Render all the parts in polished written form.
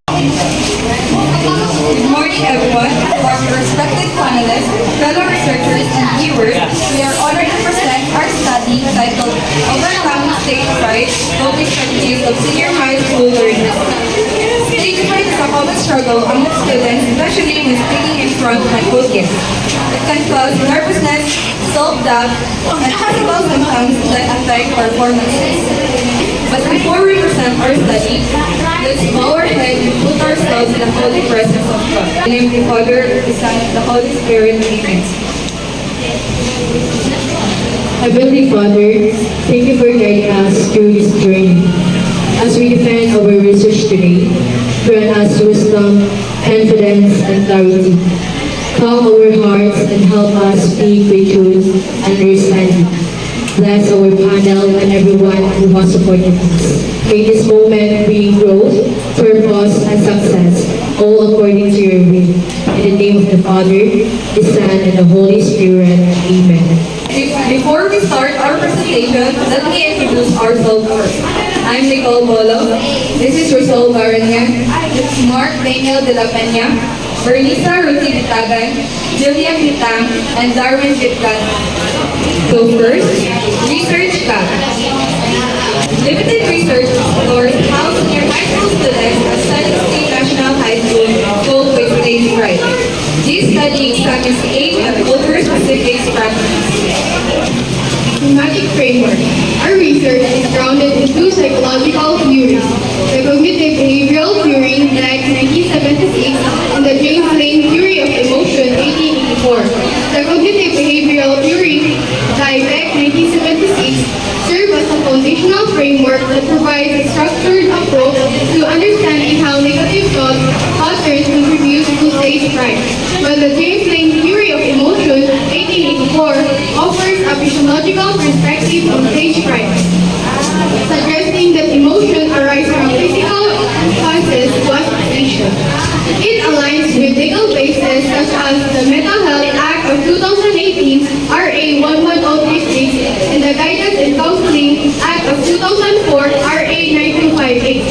Good morning, everyone. Our respected panelists, fellow researchers, and viewers, we are honored to present our study titled Overcoming Stage Fright, Coping Strategies of Senior High School Learners. Stage fright is a common struggle among students, especially when speaking in front of an audience. It can cause nervousness, self-doubt, and possible symptoms that affect performances. But before we present our study, let's bow our head and put ourselves in the holy presence of God. In the name of the Father, the Son, and the Holy Spirit. Amen. Heavenly Father, thank you for guiding us through this journey. As we defend our research today, grant us wisdom, confidence, and clarity. Calm our hearts and help us speak with truth and understanding. Bless our panel and everyone who has supported us. May this moment bring growth, purpose, and success, all according to your will. In the name of the Father, the Son, and the Holy Spirit. Amen. Before we start our presentation, let me introduce ourselves first. I'm Nicole Bolo. This is Rosal Baranya. This is Mark Daniel de la Peña, Bernisa Ruti Gitagan, Julia Gitang, and Darwin Gitgan. So first, Research Lab. Limited research explores how senior high school students at San Agustin National High School cope with stage fright. This study examines the aim of culture-specific strategies. Thematic framework. Our research is grounded in two psychological theories, the cognitive behavioral theory, DAG 1976, and the James Lane theory of emotion, 1884. The cognitive behavioral theory, DAG 1976, serves as a foundational framework that provides a structured approach to understanding how negative thoughts, patterns contribute to stage fright, while the James Lane theory of emotion, 1884, offers a physiological perspective on stage fright, suggesting that emotion arises from physical causes to association. It aligns with legal bases such as the Mental Health Act of 2018, RA 11036, and the Guidance and Counseling Act of 2004, RA 9258.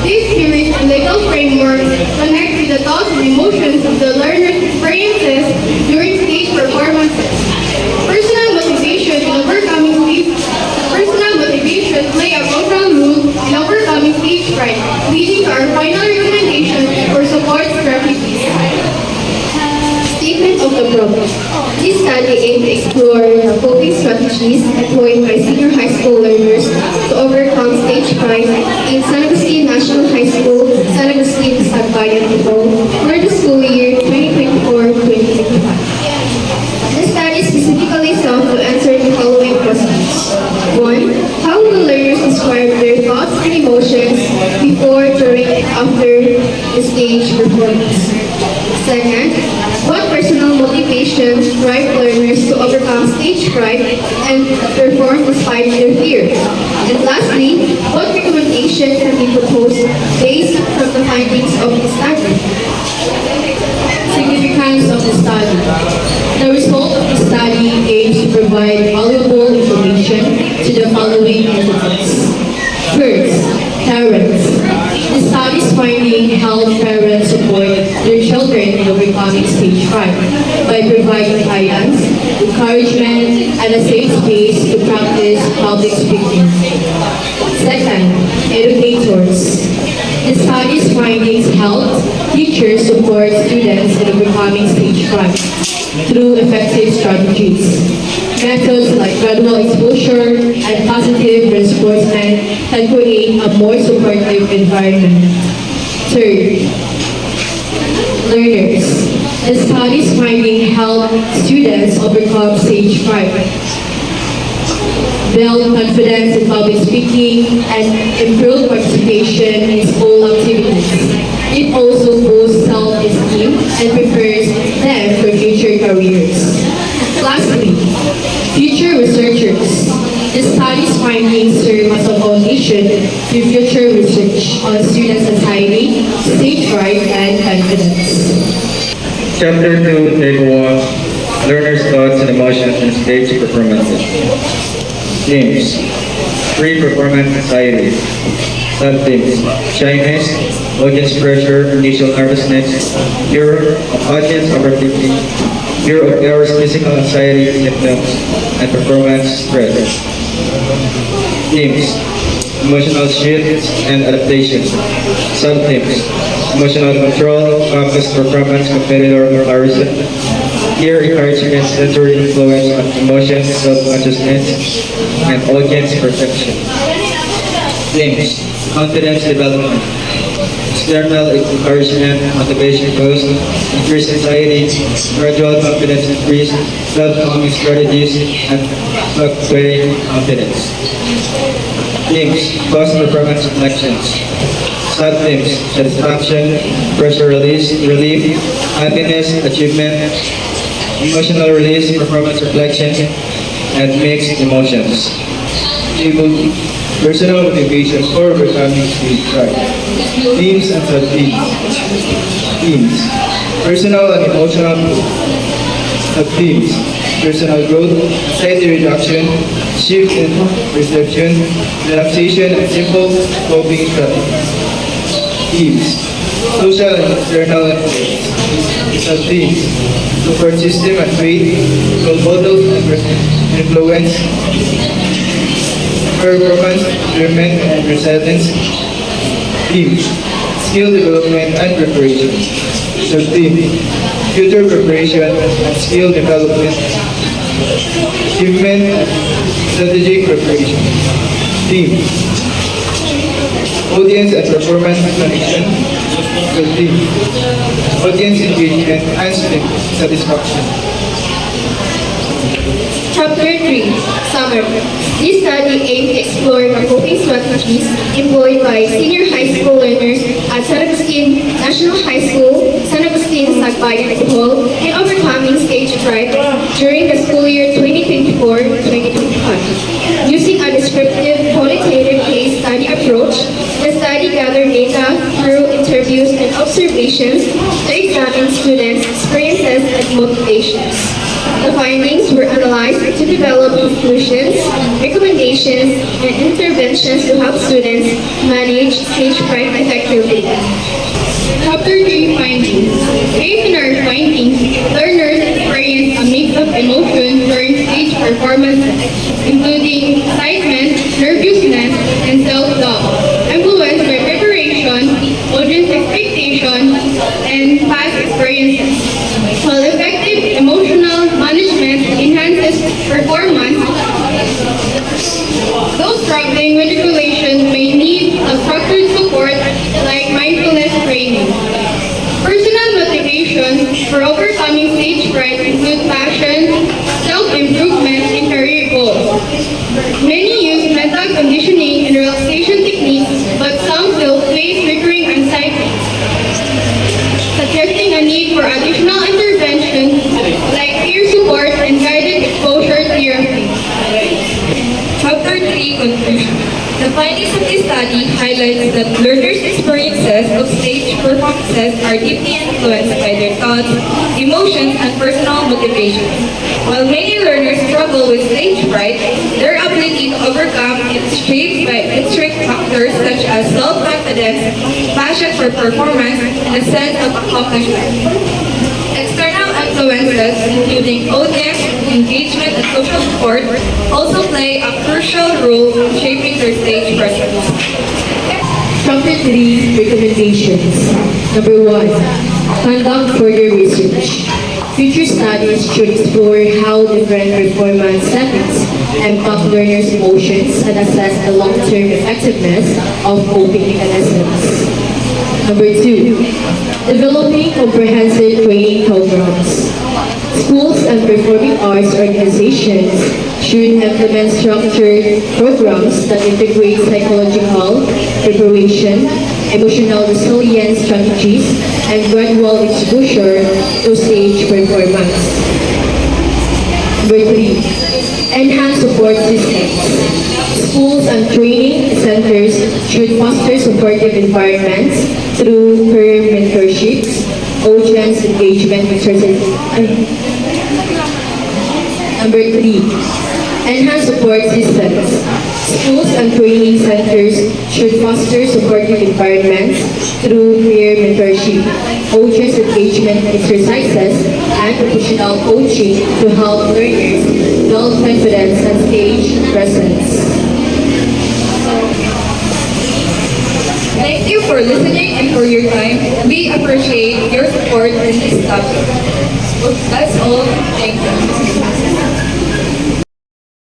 These theories and legal frameworks connect with the thoughts and emotions of the learner's experiences during stage performances. Personal motivation play a crucial role in overcoming stage fright, leading to our final recommendation for support strategies. Statement of the problem. This study aimed to explore the coping strategies employed by senior high school learners to overcome stage fright in San Agustin National High School, San Agustin, Sagbayan, Bohol, for the school year 2024-2025. The study specifically sought to answer the following questions. 1. How will learners describe their thoughts and emotions before, during, and after the stage performance? Second, what personal motivations drive learners to overcome stage fright and perform despite their fear? And lastly, what recommendation can be proposed based from the findings of the study? Significance of the study. The result of the study aims to provide valuable information to the following entities. First, parents. The study's finding help parents support their children in overcoming stage fright by providing guidance, encouragement, and a safe space to practice public speaking. Second, educators. The study's findings help teachers support students in overcoming stage fright through effective strategies. Methods like gradual exposure and positive reinforcement can create a more supportive environment. Third, learners. The study's findings help students overcome stage fright, build confidence in public speaking, and improve participation in school activities. It also boosts self-esteem and prepares them for future careers. Lastly, future researchers. The study's findings serve as a foundation to future research on student anxiety, stage fright, and confidence. Chapter 2, Table 1, Learners' Thoughts and Emotions in Stage Performances. Themes: Pre-performance anxiety. Sub-themes: shyness, audience pressure, initial nervousness, fear of audience overthinking, fear of errors, physical anxiety symptoms, and performance stress. Themes: emotional shifts and adaptation. Sub-themes: emotional control, focus, performance, competitor comparison, peer encouragement, sensory influence on emotions, self-consciousness, and audience perception. Themes: confidence development, external encouragement, motivation boost, increased anxiety, gradual confidence increase, self-calming strategies, and fluctuating confidence. Themes: post-performance reflections. Sub-themes: satisfaction, pressure release, relief, happiness, achievement, emotional release, performance reflection, and mixed emotions. Table: personal motivation for overcoming stage fright. Themes and sub-themes. Themes: personal and emotional growth. Sub-themes: personal growth, anxiety reduction, shift in perception, relaxation, and simple coping strategies. Themes: social and external influence. Sub-themes: support system and faith, role models and influence, performance, improvement, and resilience. Themes: skill development and preparation. Sub-theme: future preparation and skill development, achievement, and strategic preparation. Theme: audience and performance connection. Sub-theme: audience engagement and satisfaction. Chapter 3, Summary. This study aimed to explore the coping strategies employed by senior high school learners at San Agustin National High School, San Agustin Sagbayan Bohol, in overcoming stage fright during the school year 2024-2025. Using a descriptive qualitative case study approach, the study gathered data through interviews and observations to examine students' experiences and motivations. The findings were analyzed to develop conclusions, recommendations, and interventions to help students manage stage fright effectively. Chapter 3 Findings. Based on our findings, learners experience a mix of emotions during stage performances, including excitement, nervousness, and self-doubt, influenced by preparation, audience expectation, and past experiences. While effective emotional management enhances performance, those struggling with regulation may need a structured support like mindfulness training. Personal motivation for overcoming stage fright include passion, self-improvement, and career goals. Many use mental conditioning and relaxation techniques, but some still face recurring anxiety, suggesting a need for additional intervention like peer support and guided exposure therapy. Chapter 3 Conclusion. The findings of this study highlights that learners' experiences of stage performances are deeply influenced by their thoughts, emotions, and personal motivations. While many learners struggle with stage fright, their ability to overcome is shaped by intrinsic factors such as self-confidence, passion for performance, and a sense of accomplishment. External influences, including audience, engagement, and social support, also play a crucial role in shaping their stage presence. Chapter 3 Recommendations. Number 1. Conduct further research. Future studies should explore how different performance settings impact learners' emotions and assess the long-term effectiveness of coping mechanisms. Number 2. Developing comprehensive training programs. Schools and performing arts organizations should implement structured programs that integrate psychological preparation, emotional resilience strategies, and gradual exposure to stage performance. Number 3. Enhance support systems. Schools and training centers should foster supportive environments through peer mentorships, audience engagement exercises. Number 3. Enhance support systems. Schools and training centers should foster supportive environments through peer mentorship, coaches engagement exercises, and professional coaching to help learners build confidence and stage presence. Thank you for listening and for your time. We appreciate your support in this topic. That's all. Thank you.